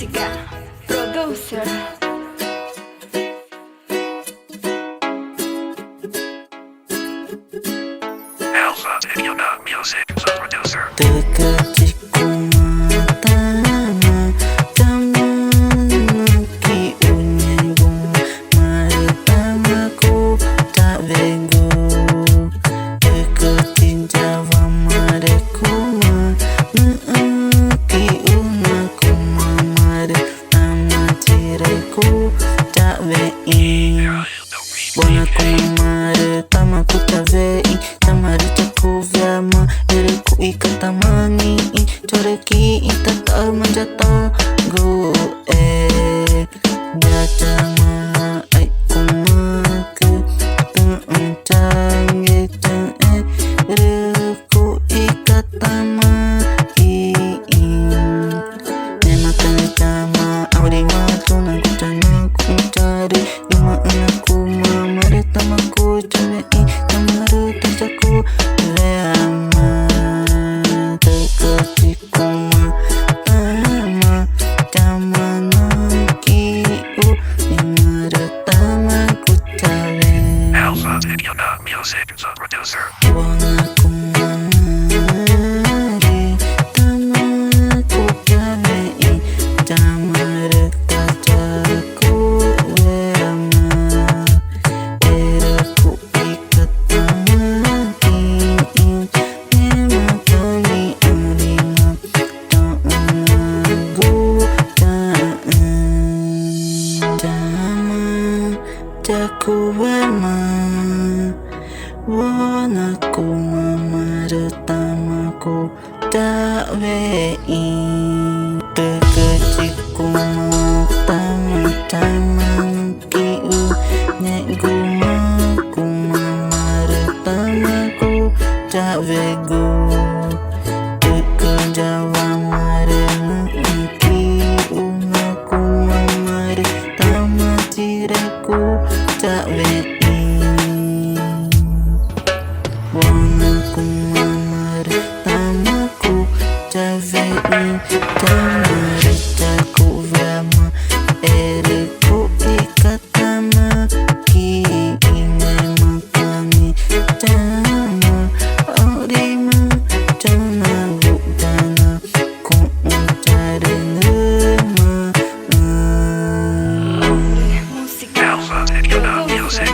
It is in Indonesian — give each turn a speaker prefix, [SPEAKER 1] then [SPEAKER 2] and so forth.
[SPEAKER 1] Música Producer.
[SPEAKER 2] Alpha Technical Music Producer.
[SPEAKER 3] Terkecil ku matamu, teman kiunya bunga martamaku tak bego. Terkecil jawa mareku kiunya ku martama cireku tak vei. Bona ku martamaku tak vei. Tamaritaku vyama iriku ikatamani choreki itata manjata go jatama ai kumaku tuncang iriku ikatama nemakan tama aurima tunan kutana kuncari lima anakku mamartamaku cewek tamaru tajaku lama terkeciku mama camana kiu mamartamaku cewek
[SPEAKER 2] Alpha Technical Music Producer.
[SPEAKER 3] wangaku mamari tamaku cewek tamaru tajaku lama iriku ikatamaki nemakani arima ta'anagu ta'ama jaku wema wanaku mamartamaku tak vei. Terkecilku matamu kiu gumaku mamartamaku tak vego. Terkejawa maremu kiu ngaku mamartama cireku tak vei. Wanaku mamartamaku tak vei. Tamaritaku vyama iriku ikatama kiinemakani tama orima tama bukdana ku mencari nema
[SPEAKER 1] Música
[SPEAKER 2] Alpha Technical Music